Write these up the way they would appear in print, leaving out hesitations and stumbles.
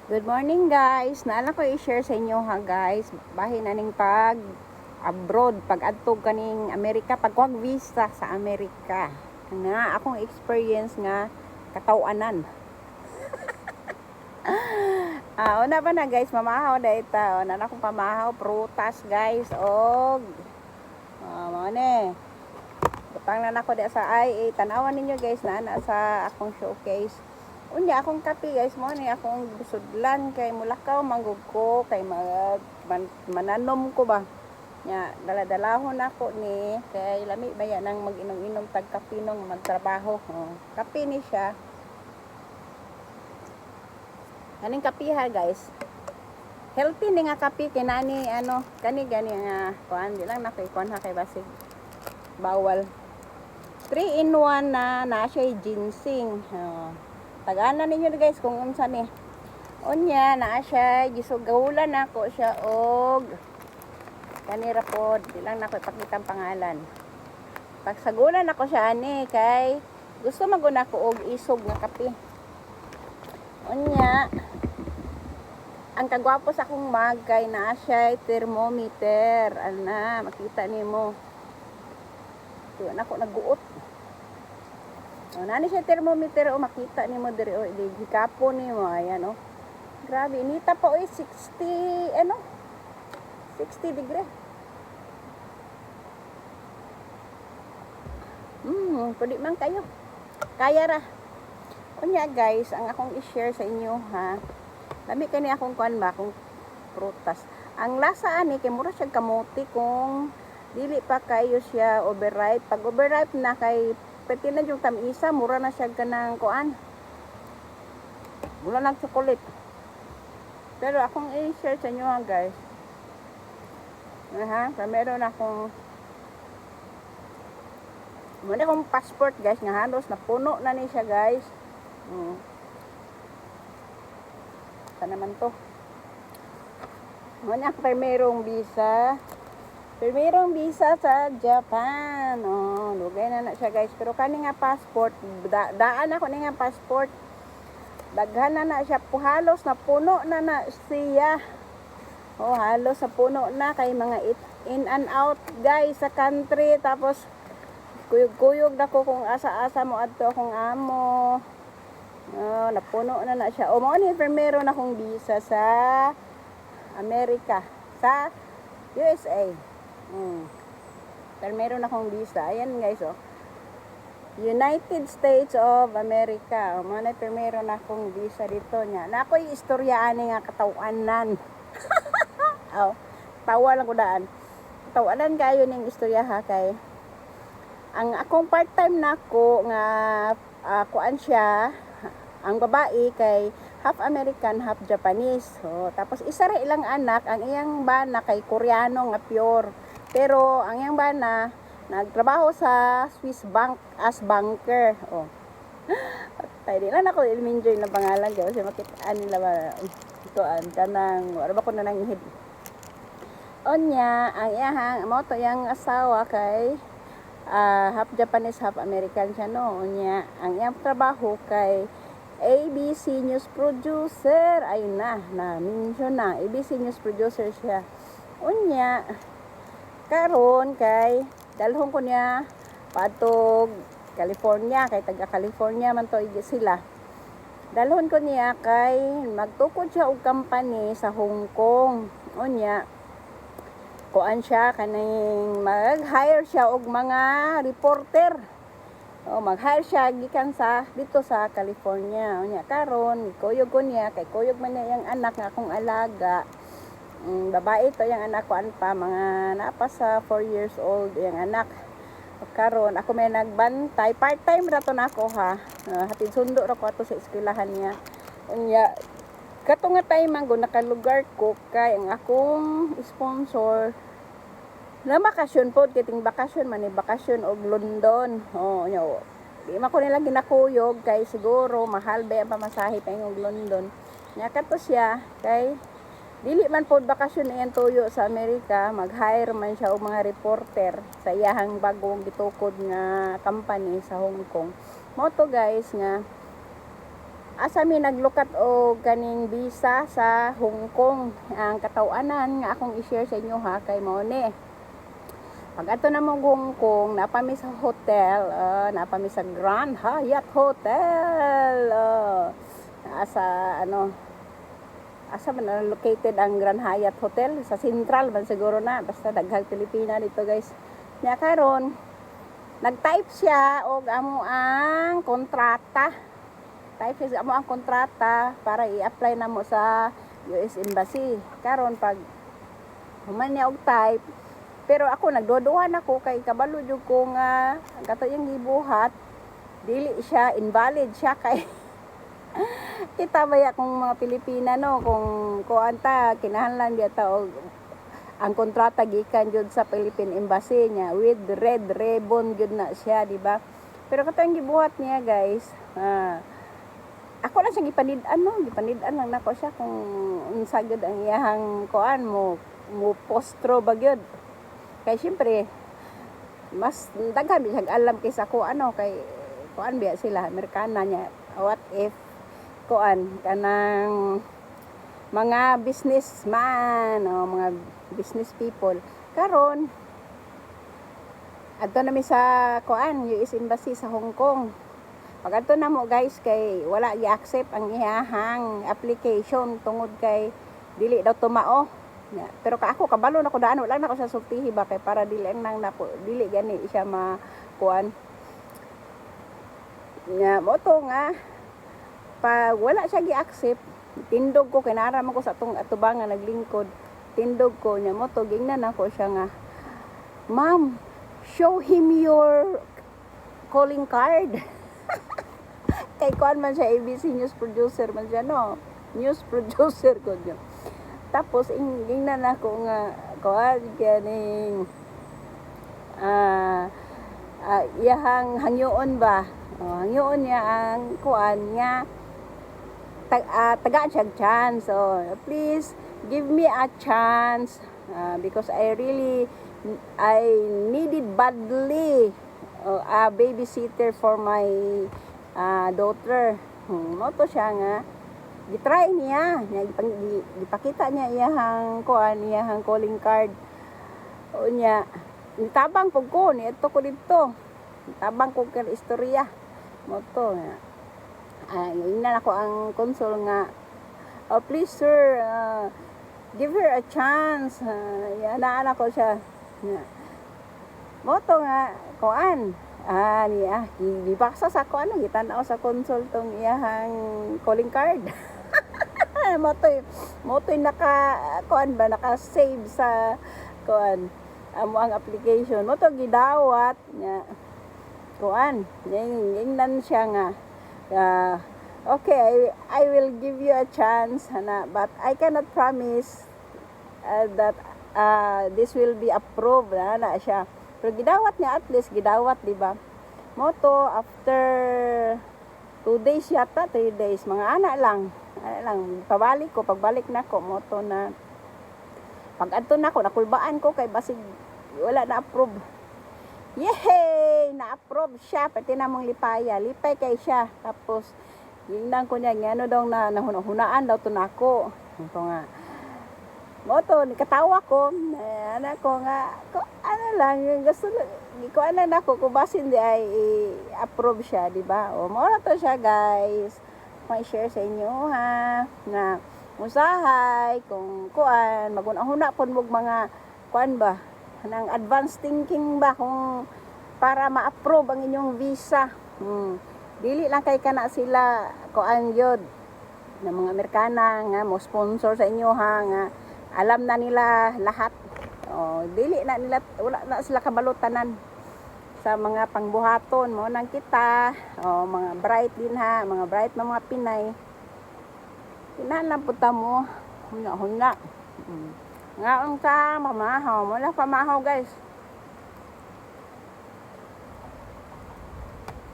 Good morning guys. Naala ko i-share sa inyo ha guys. Bahin na ning pag abroad, pag adtog kaning Amerika, pagkuhag visa sa Amerika. Nga akong experience nga katawanan. Una pa na guys, mamahaw da ita. Una na akong pamahaw, prutas guys. Og mga ne. Butang na nako da sa IA. Tanawan ninyo guys na sa akong showcase. Unya akong kape guys mo ni akong sudlan kay mulakaw manggug ko kay mananom ko ba nya dala-dalahon ako ni kay lami baya nang mag-inom-inom tag kape nung magtrabaho. Kape ni siya kaning kape ha guys, healthy ni nga kape kay nani kani gani nga kuan di lang na kay kuan ha kay basig bawal 3 in 1 na siya ginseng. Tagana ninyo guys kung unsa ni. Unya naa siya gisugahulan nako siya og kanira pod, di lang nako ipakita ang pangalan. Pagsagulan nako siya ani kay gusto maguna ko og isog nga kape. Unya ang kagwapo sa akong mug kay naa siya thermometer. Ana makita nimo. Tuwa nako naguot. Nani siya thermometer o makita nimo diri o hikapo nimo ayan grabe inita pa 60 60 degree. Pwede man kayo. Kaya ra. Unya guys, ang akong i-share sa inyo ha. Lami kani akong kuan ba akong prutas. Ang lasa ani kay mura siya kamote kung dili pa kayo siya overripe. Pag overripe na kay pwede na yung tamisa, mura na siya kanang kuan. Mura ng chocolate. Pero akong i-share sa inyo ha guys. Meron akong passport guys nga halos napuno na ni siya guys. Saan naman to? Ano ang primerong visa? Primerong visa sa Japan. Lugay na siya guys. Pero kani nga passport, daan ako ni nga passport. Daghan na siya. Halos na puno na siya. Halos na puno na kay mga in and out guys sa country. Tapos kuyog-kuyog na ko kung asa-asa mo adto akong amo. Napuno na siya. Mao ni primero na kong visa sa Amerika, sa USA. Pero meron akong visa. Ayan guys United States of America. Muna primero na akong visa dito niya. Na ako'y istoryaan nga katawanan. Tawa lang ko daan. Katawanan kayo ning istorya ha kay ang akong part-time nako nga kuan siya. Ang babae kay half American, half Japanese. Tapos isa ra ilang anak, ang iyang bana kay Koreano nga pure. Pero ang iyang bana nagtrabaho sa Swiss Bank as banker. Tay di lang ako i-enjoy na pangalan kasi makitaan nila ba itoan kanang wala ba ko na nang hid. Onya ang iyang moto yang asawa kay half Japanese, half American siya Onya ang iyang trabaho kay ABC News Producer. Ayun na mention na ABC News Producer siya. Unya karon kay dalhon ko niya patog California kay taga California man to sila. Dalhon ko niya kay magtukod siya og company sa Hong Kong. Unya kuan siya kaning mag-hire siya og mga reporter. Mag-hire siya gikan sa dito sa California. Unya karon kuyog ko niya kay kuyog man niya yang anak nga akong alaga. Babae to yang anak ko pa mga napa sa 4 years old yang anak. Karon ako may nagbantay part-time ra to nako ha. Hatid sundo ra ko ato sa eskwelahan niya. Unya kato nga time man nakalugar ko kay ang akong sponsor na bakasyon po, kiting bakasyon man bakasyon og London. Di man ko nila ginakuyog kay siguro mahal ba ang pamasahe pa og London. Nya kato siya kay dili man po bakasyon iyan tuyo sa Amerika, mag-hire man siya og mga reporter sa iyahang bagong gitukod nga company sa Hong Kong. Mo to guys nga asa mi naglukat og kaning visa sa Hong Kong. Ang katawanan nga akong i-share sa inyo ha kay mao ni. Pag ato na mo Hong Kong, napami sa hotel, napami sa Grand Hyatt Hotel. Asa asa man located ang Grand Hyatt Hotel? Sa Central man siguro na, basta daghang Pilipina dito guys. Nya karon nag-type siya og amo ang kontrata. Type siya amo ang kontrata para i-apply na mo sa US Embassy. Karon pag human niya og type, pero ako nagduduhan ako kay kabalo jud ko nga kato yung gibuhat dili siya, invalid siya kay kita baya kung mga Pilipina no, kung kuanta kinahanglan diya ta og ang kontrata gikan jud sa Philippine Embassy niya with red ribbon jud na siya, di ba? Pero kato yung gibuhat niya guys, ako lang siya gipanid-an lang nako siya kung unsa gyud ang iyahang kuan mo postro ba gyud. Kay syempre mas daghan siya alam kaysa ko kay kuan biya sila Amerikana niya. What if kuan kanang mga businessman o mga business people karon adto na mi sa kuan US Embassy sa Hong Kong. Pag ato na mo guys kay wala i-accept ang iyahang application tungod kay dili daw tumao. Pero ako kabalo na ko daan wala na ko sa sultihi ba kay para dili nang dili gani siya makuan. Nya mo to nga pag wala siya gi-accept, tindog ko kinara man ko sa atong atubangan naglingkod. Tindog ko nya mo to gingnan ako siya nga, "Ma'am, show him your calling card." Kay kuan man siya ABC news producer man siya no. News producer ko niya. Tapos ingnan ako nga kuan ganing iyahang hangyoon ba. Hangyoon niya ang kuan niya tagaan siya chance. So please give me a chance because I needed badly a babysitter for my daughter. Moto siya nga gitry niya gipakita niya iyahang kuan iyahang calling card. Unya nitabang pug ko ni adto ko didto. Tabang ko kay istorya. Moto nga ingnan ako ang consul nga, "Oh please sir, give her a chance." Yanaan ako siya. Moto nga kuan niya gibaksa sa kuan gitan-aw sa consul tong iyahang calling card. motoy naka kuan ba naka-save sa kuan amo ang application. Moto gidawat nya kuan ingnan siya nga okay, I will give you a chance but I cannot promise that this will be approved na siya. Pero gidawat niya, at least gidawat, di ba? Moto after 2 days yata, 3 days, mga anak lang pagbalik na ko moto na pag adto na ko nakulbaan ko kay basig wala na approve. Yehey! Na-approve siya. Pati na mong lipay kay siya. Tapos, yingnan ko niya, ano daw na hunaan daw to na ako. Ito nga. Moto, katawa ko. Ano ko nga, lang, gusto, ko na ako, kung basin di ay i-approve siya, di ba? O, muna to siya, guys. May share sa inyo, ha? Na, musahay, kung kuan, magunahuna po mo mga, kuan ba? Ng advanced thinking ba kung para ma-approve ang inyong visa. Dili lang kay kana sila kuan yod ng mga Amerikana nga mo sponsor sa inyo ha nga alam na nila lahat. Dili na nila wala na sila kabalutanan sa mga pangbuhaton mo nang kita. Mga bright din ha, mga bright na mga Pinay. Kinahanglan pud ta mo hunya. Nga ang ka mamahaw. Wala pamahaw guys.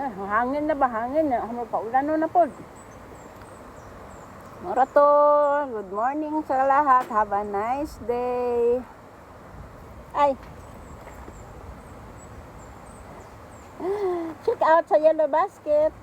Hangin na ba? Hangin na. Paulan na po. Morato. Good morning sa lahat. Have a nice day. Ay. Check out sa Yellow Basket.